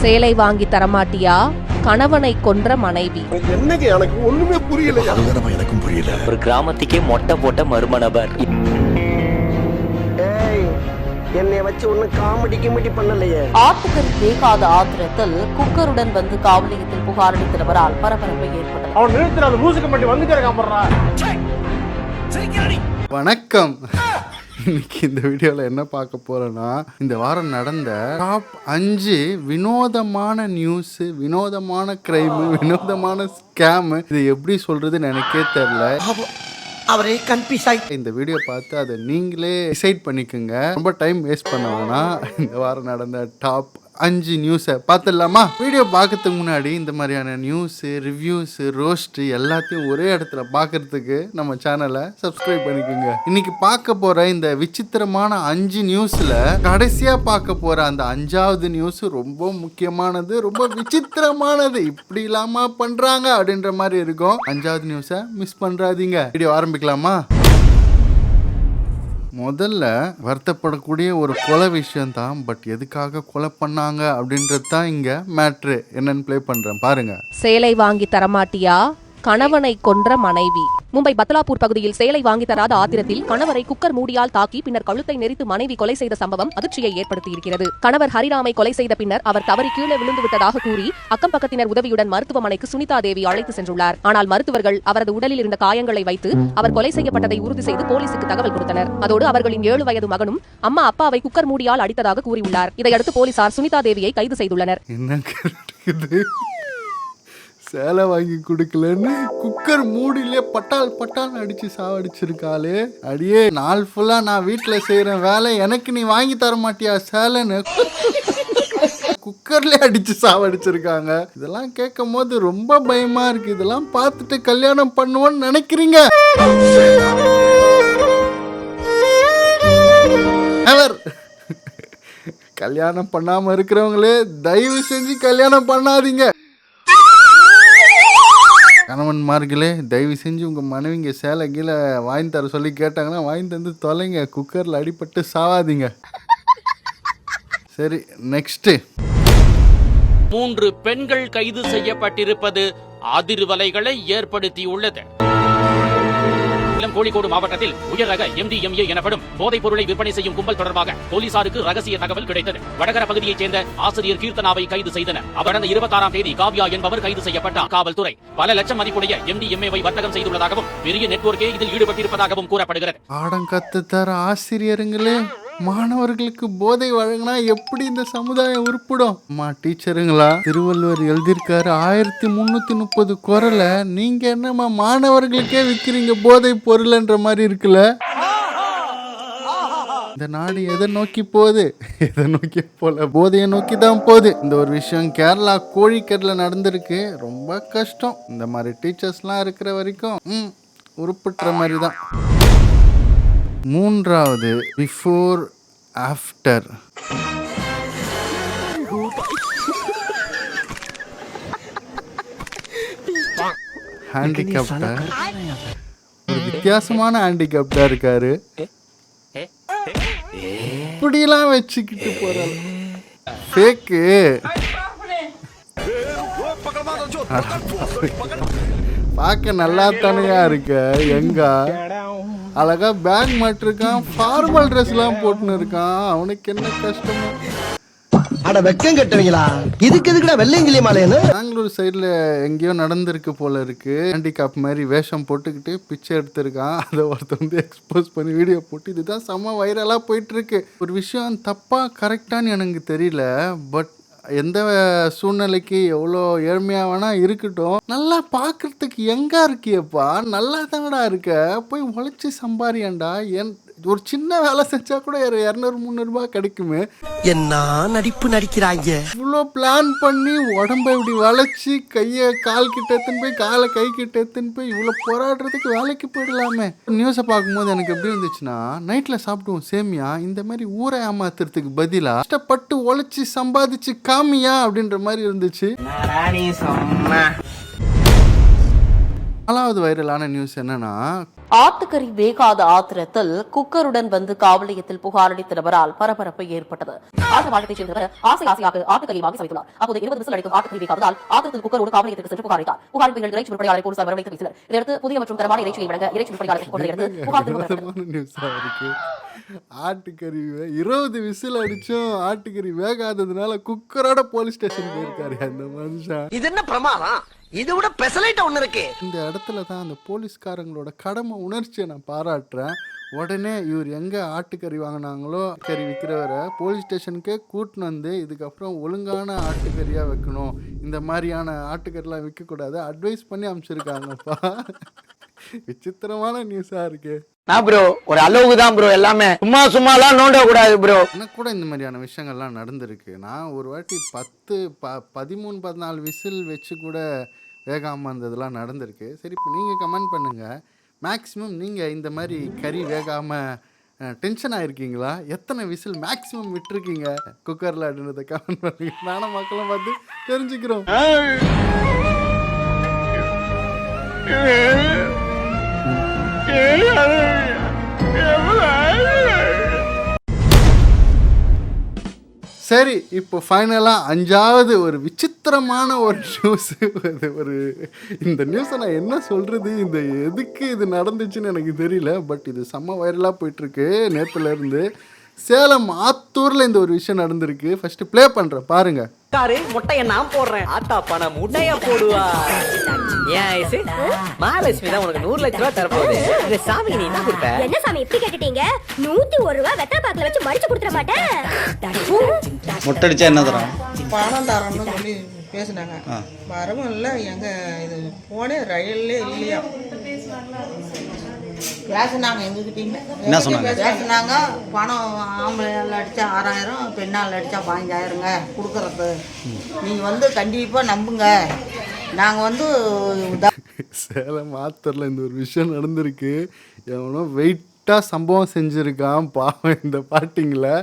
சேலை வாங்கி தரமாட்டியா? கணவனை கொன்ற மனைவி. என்னங்க எனக்கு ஒண்ணுமே புரியல. எனக்கும் புரியல. ஒரு கிராமத்துக்கே மொட்டை போட்ட மர்ம நபர். என்னை வச்சு ஒண்ணு காமெடி பண்ணலையே. ஆட்டுக்கறி வேகாத ஆத்திரத்தில் குக்கருடன் வந்து காவல் நிலையத்தில் புகார் அளித்தவரால் பரபரப்பு ஏற்பட்டது. அவன் நிறுத்துற அந்த லூசுக்கு மட்டும் வந்துக்கிறேன். வணக்கம். இன்னைக்கு இந்த வீடியோவில் என்ன பார்க்க போறோன்னா, இந்த வாரம் நடந்த டாப் 5 வினோதமான நியூஸ், வினோதமான கிரைம், வினோதமான ஸ்கேம். இது எப்படி சொல்றதுன்னு எனக்கே தெரியல. அவரே கன்ஃபியூஸ் ஆகி இந்த வீடியோ பார்த்து அதை நீங்களே டிசைட் பண்ணிக்கோங்க. ரொம்ப டைம் வேஸ்ட் பண்ண வேணாம். இந்த வாரம் நடந்த டாப் 5 நியூஸை பார்த்துடலாமா? வீடியோ பார்க்கறதுக்கு முன்னாடி இந்த மாதிரியான நியூஸு, ரிவ்யூஸு, ரோஸ்ட்டு எல்லாத்தையும் ஒரே இடத்துல பார்க்கறதுக்கு நம்ம சேனலை சப்ஸ்கிரைப் பண்ணிக்கோங்க. இன்னைக்கு பார்க்க போகிற இந்த விசித்திரமான 5 நியூஸில் கடைசியாக பார்க்க போகிற அந்த 5வது நியூஸ் ரொம்ப முக்கியமானது, ரொம்ப விசித்திரமானது. இப்படி இல்லாம பண்ணுறாங்க அப்படின்ற மாதிரி இருக்கும். 5வது நியூஸை மிஸ் பண்ணுறாதீங்க. வீடியோ ஆரம்பிக்கலாமா? முதல்ல வருத்தப்படக்கூடிய ஒரு கொலை விஷயம்தான். பட் எதுக்காக கொலை பண்ணாங்க அப்படின்றது தான் இங்கே மேட்ரு. என்னன்னு ப்ளே பண்ணுறேன் பாருங்க. சேலை வாங்கி தரமாட்டியா? கணவனை கொன்ற மனைவி. மும்பை பத்லாப்பூர் பகுதியில் சேலை வாங்கி தராத ஆத்திரத்தில் கணவரை குக்கர் மூடியால் தாக்கி பின்னர் கழுத்தை நெரித்து மனைவி கொலை செய்த சம்பவம் அதிர்ச்சியை ஏற்படுத்தியிருக்கிறது. கணவர் ஹரிராமை கொலை செய்த பின்னர் அவர் தவறி கீழே விழுந்து விட்டதாக கூறி அக்கம் பக்கத்தினர் உதவியுடன் மருத்துவமனைக்கு சுனிதா தேவி அழைத்து சென்றுள்ளார். ஆனால் மருத்துவர்கள் அவரது உடலில் இருந்த காயங்களை வைத்து அவர் கொலை செய்யப்பட்டதை உறுதி செய்து போலீசுக்கு தகவல் கொடுத்தனர். அதோடு அவர்களின் 7 வயது மகனும் அம்மா அப்பாவை குக்கர் மூடியால் அடித்ததாக கூறியுள்ளார். இதையடுத்து போலீசார் சுனிதா தேவியை கைது செய்துள்ளனர். சேலை வாங்கி கொடுக்கலன்னு குக்கர் மூடிலே பட்டால் அடிச்சு சாவடிச்சிருக்காளே. அடியே, நாள் ஃபுல்லா நான் வீட்டில் செய்யற வேலை எனக்கு நீ வாங்கி தர மாட்டியா சேலைன்னு குக்கர்ல அடிச்சு சாவடிச்சிருக்காங்க. இதெல்லாம் கேட்கும் போது ரொம்ப பயமா இருக்கு. இதெல்லாம் பார்த்துட்டு கல்யாணம் பண்ணுவோன்னு நினைக்கிறீங்க? கல்யாணம் பண்ணாம இருக்கிறவங்களே தயவு செஞ்சு கல்யாணம் பண்ணாதீங்க. கணவன்மார்களே, தயவு செஞ்சு உங்கள் மனைவிங்க சேலை கீழே வாங்கி தர சொல்லி கேட்டாங்கன்னா வாங்கி தந்து தொலைங்க. குக்கரில் அடிபட்டு சாவாதீங்க. சரி, நெக்ஸ்ட்டு. 3 பெண்கள் கைது செய்யப்பட்டிருப்பது அதிர்வலைகளை ஏற்படுத்தியுள்ளது. கோழிக்கோடு மாவட்டத்தில் உயர் ரக MDMA எனப்படும் போதைப் பொருளை விற்பனை செய்யும் கும்பல் தொடர்பாக போலீசாருக்கு ரகசிய தகவல் கிடைத்தது. வடகர பகுதியைச் சேர்ந்த ஆசிரியர் கீர்த்தனாவை கைது செய்தனர். கடந்த 26ஆம் தேதி காவ்யா என்பவர் கைது செய்யப்பட்டார். காவல்துறை பல லட்சம் மதிப்புடைய MDMA-வை வர்த்தகம் செய்துள்ளதாகவும் பெரிய நெட்வொர்க்கே இதில் ஈடுபட்டிருப்பதாகவும் கூறப்படுகிறது. பாடம் கத்து தர ஆசிரியருங்களே, மாணவர்களுக்கு போதை வழங்கினா எப்படி இந்த சமுதாயம் உருப்பிடும்? டீச்சருங்களா, திருவள்ளுவர் எழுதியிருக்காரு 1330 குறளை. நீங்க என்னமா மாணவர்களுக்கே விற்கிறீங்க போதை பொருள்ன்ற மாதிரி இருக்குல்ல? இந்த நாடு எதை நோக்கி போகுது? எதை நோக்கி போல, போதையை நோக்கி தான் போகுது. இந்த ஒரு விஷயம் கேரளா கோழிக்கரில் நடந்திருக்கு. ரொம்ப கஷ்டம். இந்த மாதிரி டீச்சர்ஸ்லாம் இருக்கிற வரைக்கும் உருப்பிட்டுற மாதிரி தான். 3வது, பிஃபோர் ஆஃப்டர். ஹேண்டிகேப்டா, ஒரு வித்தியாசமான ஹேண்டிகேப்டா இருக்காரு. இப்படிலாம் வச்சுக்கிட்டு போறாரு. ஃபேக்கு. பார்க்க நல்லா தானையா இருக்க. எங்க அழகா பேக் மாட்டிருக்கான், ஃபார்மல் ட்ரெஸ்லாம் போட்டுன்னு இருக்கான். அவனுக்கு என்ன கஷ்டமோ? அட வெக்கம் கட்டுவீங்களா? இதுக்கு எதுக்குடா வெள்ளையங்கிலி மாலையன்னு? பெங்களூர் சைடில் எங்கேயோ நடந்திருக்கு போல இருக்கு. ஹேண்டிகாப் மாதிரி வேஷம் போட்டுக்கிட்டு பிச்சை எடுத்திருக்கான். அதை ஒருத்தர் வந்து எக்ஸ்போஸ் பண்ணி வீடியோ போட்டு இதுதான் செம்ம வைரலாக போயிட்டு இருக்கு. ஒரு விஷயம் தப்பா கரெக்டான்னு எனக்கு தெரியல. பட் எந்த சூழ்நிலைக்கு எவ்வளோ ஏழ்மையாக வேணா இருக்கட்டும், நல்லா பார்க்கறதுக்கு எங்க இருக்கியப்பா? நல்லா தானடா இருக்க. போய் உழைச்சி சம்பாரியாண்டா. ஒரு சின்ன வேலை செஞ்சா கூட 200-300 ரூபாய் கிடைக்குமே. என்ன நடிப்பு நடிக்கிறாங்க. இவ்வளோ பிளான் பண்ணி உடம்பை இப்படி வளைச்சி கையை கால் கிட்ட எடுத்துன்னு போய் காலை கை கிட்ட எடுத்துன்னு போய் இவ்வளோ போராடுறதுக்கு வேலைக்கு போயிடலாமே. நியூஸை பார்க்கும்போது எனக்கு எப்படி இருந்துச்சுன்னா, நைட்டில் சாப்பிடுவோம் சேமியா, இந்த மாதிரி ஊரை ஏமாத்துறதுக்கு பதிலாக கஷ்டப்பட்டு உழைச்சி சம்பாதிச்சு காமியா அப்படின்ற மாதிரி இருந்துச்சு. நாலாவது வைரலான நியூஸ் என்னன்னா, ஆட்டுக்கறி வேகாத ஆத்திரத்தில் குக்கருடன் வந்து காவல் நிலையத்தில் புகார் அளித்த நபரால் பரபரப்பு ஏற்பட்டது. ஆந்திரமாநிலத்தைச் சேர்ந்தவர் ஆசையாக ஆட்டுக்கறி வாங்கி சமைத்துள்ளார். அப்போது 20 விசில் அடிக்கும் ஆட்டுக்கறி வேகாததால் ஆத்திரத்தில் குக்கரோடு காவல் நிலையத்திற்கு சென்று புகார் அளித்தார். புகாரின் பேரில் இறைச்சி விற்பனையாளரை போலீசார் வரவழைத்து வைத்தனர். இதையடுத்து புதிய மற்றும் தரமான இறைச்சியை வழங்க இறைச்சி விற்பனையாளரை கொண்டு புகார் நியூஸா இருக்கு. ஆட்டுக்கறி 20 விசில் அடிச்சும் ஆட்டுக்கறி வேகாததுனால குக்கரோட போலீஸ் ஸ்டேஷன் போயிருக்காரு அந்த மனுஷன். இது என்ன பிரமாதம்? இது விட பெசலைட் ஒண்ணு இருக்கு. இந்த இடத்துல தான் அந்த போலீஸ்காரங்களோட கடமை உணர்ச்சியை நான் பாராட்டுறேன். உடனே இவர் எங்க ஆட்டுக்கறி வாங்கினாங்களோ கறி விற்கிறவரை போலீஸ் ஸ்டேஷனுக்கே கூட்டின்னு வந்து இதுக்கப்புறம் ஒழுங்கான ஆட்டுக்கறியா வைக்கணும், இந்த மாதிரியான ஆட்டுக்கறிலாம் விற்கக்கூடாது அட்வைஸ் பண்ணி அமைச்சிருக்காங்கப்பா. விசித்திரமான நியூஸா இருக்கு. ப்ரோ ஒரு அளவுக்கு தான் ப்ரோ, எல்லாமே சும்மாலாம் நோண்ட கூடாது ப்ரோ. எனக்கு கூட இந்த மாதிரியான விஷயங்கள்லாம் நடந்திருக்கு. நான் ஒரு வாட்டி 13-14 விசில் வச்சு கூட வேகாமல் இருந்ததெல்லாம் நடந்திருக்கு. சரி, இப்போ நீங்கள் கமெண்ட் பண்ணுங்கள், மேக்ஸிமம் நீங்கள் இந்த மாதிரி கறி வேகாமல் டென்ஷன் ஆகிருக்கீங்களா? எத்தனை விசில் மேக்ஸிமம் விட்டுருக்கீங்க குக்கரில் அப்படின்றத கமெண்ட் பண்ணுங்க. நானும் மக்களும் பார்த்து தெரிஞ்சுக்கிறோம். சரி, இப்போ ஃபைனலாக 5வது ஒரு விசித்திரமான ஒரு நியூஸ். இந்த நியூஸை நான் என்ன சொல்கிறது, இந்த எதுக்கு இது நடந்துச்சுன்னு எனக்கு தெரியல. பட் இது செம்ம வைரலாக போயிட்டுருக்கு நேற்றுலேருந்து. சேலம் ஆத்தூரில் இந்த ஒரு விஷயம் நடந்திருக்கு. ஃபர்ஸ்ட் ப்ளே பண்ணுறேன் பாருங்க. முட்டையை நான் போடுறேன், ஆத்தா பணம் முட்டைய போடுவா. ஏன் ஐசு மகாலட்சுமி தான் உனக்கு 100 லட்சம் ரூபாய் தரப்போகுது. இந்த சாமி நீ என்ன கொடுப்ப? என்ன சாமி இப்படி கேட்டுட்டீங்க? 101 ரூபாய் வெத்தலை பாக்குல வச்சு மடிச்சு கொடுத்துட மாட்டேன். முட்டை அடிச்சா என்ன தரோம்? பணம் தரோம்னு சொல்லி பேசினாங்க. வரவும் இல்லை, எங்க இது போனே ரயிலே இல்லையா பேசினாங்க. எங்ககிட்டயுமே என்ன சொன்னாங்க? பேசினாங்க, பணம் ஆம்பளையால் அடித்தா 6000, பெண்ணால் அடித்தா 15000ங்க கொடுக்குறது. நீங்கள் வந்து கண்டிப்பாக நம்புங்க. நாங்கள் வந்து சேலம் ஆத்தூரில் இந்த ஒரு விஷயம் நடந்திருக்கு. எவனோ வெயிட்டாக சம்பவம் செஞ்சுருக்கான் பாவம் இந்த பாட்டிங்களை.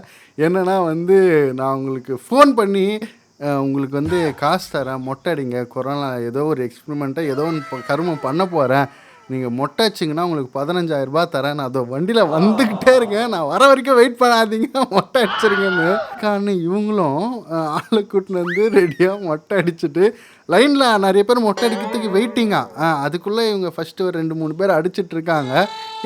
என்னென்னா வந்து, நான் உங்களுக்கு ஃபோன் பண்ணி உங்களுக்கு வந்து காசு தரேன், மொட்டை அடிங்க, கொரோனா ஏதோ ஒரு எக்ஸ்பெரிமெண்ட்டாக ஏதோ ஒன்று கருமம் பண்ண போகிறேன், நீங்கள் மொட்டை வச்சிங்கன்னா உங்களுக்கு 15000 ரூபாய் தரேன், நான் அதை வண்டியில் வந்துக்கிட்டே இருக்கேன், நான் வர வரைக்கும் வெயிட் பண்ணாதீங்க, மொட்டை அடிச்சிருங்கன்னு. காரணம் இவங்களும் ஆளை கூட்டின்னு வந்து ரெடியாக மொட்டை அடிச்சுட்டு லைனில் நிறைய பேர் மொட்டை அடிக்கிறதுக்கு வெயிட்டிங்கா. அதுக்குள்ளே இவங்க ஃபஸ்ட்டு ஒரு 2-3 பேர் அடிச்சிட்ருக்காங்க.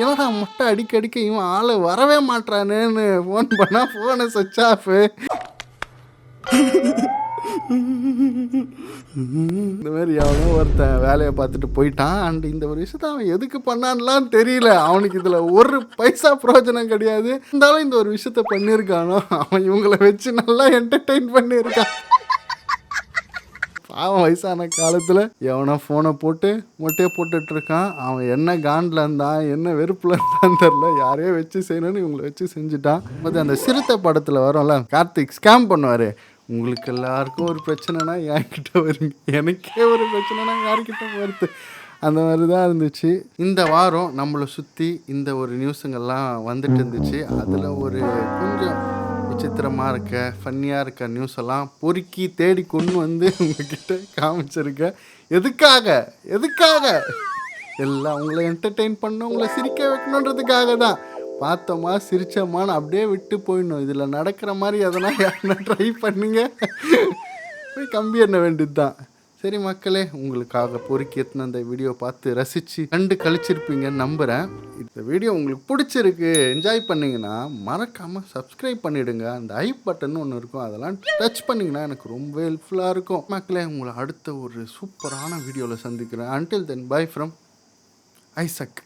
ஏன்னா மொட்டை அடிக்க இவன் ஆளை வரவே மாட்டானேன்னு ஃபோன் பண்ணால் ஃபோனை சுவிட்ச் ஆஃபு. இந்த மாதிரி எவனோ ஒருத்தன் வேலையை பார்த்துட்டு போயிட்டான். அண்ட் இந்த ஒரு விஷயத்த அவன் எதுக்கு பண்ணான்லாம் தெரியல. அவனுக்கு இதில் ஒரு பைசா பிரயோஜனம் கிடையாது. இருந்தாலும் இந்த ஒரு விஷயத்த பண்ணியிருக்கானோ, அவன் இவங்களை வச்சு நல்லா என்டர்டெயின் பண்ணியிருக்கான். அவன் வயசான காலத்தில் எவனோ ஃபோனை போட்டு மொட்டையை போட்டுட்ருக்கான். அவன் என்ன காண்டில் இருந்தான், என்ன வெறுப்பில் இருந்தான்னு தெரில, யாரையோ வச்சு செய்யணும்னு இவங்களை வச்சு செஞ்சுட்டான். அது அந்த சிறுத்தை படத்தில் வரும்ல, கார்த்திக் ஸ்கேம் பண்ணுவார். உங்களுக்கு எல்லாருக்கும் ஒரு பிரச்சனைனா என்கிட்ட வருங்க, எனக்கே ஒரு பிரச்சனைனா யார்கிட்ட வருது, அந்த மாதிரி தான் இருந்துச்சு. இந்த வாரம் நம்மளை சுற்றி இந்த ஒரு நியூஸுங்கள்லாம் வந்துட்டு இருந்துச்சு. அதில் ஒரு கொஞ்சம் விசித்திரமாக இருக்க ஃபன்னியாக இருக்க நியூஸ் எல்லாம் பொறுக்கி தேடி கொண்டு வந்து உங்ககிட்ட காமிச்சிருக்கேன். எதுக்காக எல்லாம் உங்களை என்டர்டெயின் பண்ணணும், உங்களை சிரிக்க வைக்கணுன்றதுக்காக தான். பார்த்தோமா சிரிச்சோமான்னு அப்படியே விட்டு போயிடணும். இதில் நடக்கிற மாதிரி எதனா யாருன்னா ட்ரை பண்ணுங்க, போய் கம்பி எண்ண வேண்டியது தான். சரி மக்களே, உங்களுக்காக பொறுக்கி எத்தனை அந்த வீடியோ பார்த்து ரசித்து கண்டு கழிச்சிருப்பீங்கன்னு நம்புகிறேன். இந்த வீடியோ உங்களுக்கு பிடிச்சிருக்கு, என்ஜாய் பண்ணிங்கன்னா மறக்காமல் சப்ஸ்கிரைப் பண்ணிவிடுங்க. அந்த ஐ பட்டன் ஒன்று இருக்கும், அதெல்லாம் டச் பண்ணிங்கன்னா எனக்கு ரொம்ப ஹெல்ப்ஃபுல்லாக இருக்கும். மக்களே, உங்களை அடுத்த ஒரு சூப்பரான வீடியோவில் சந்திக்கிறேன். Until then by from Isaac.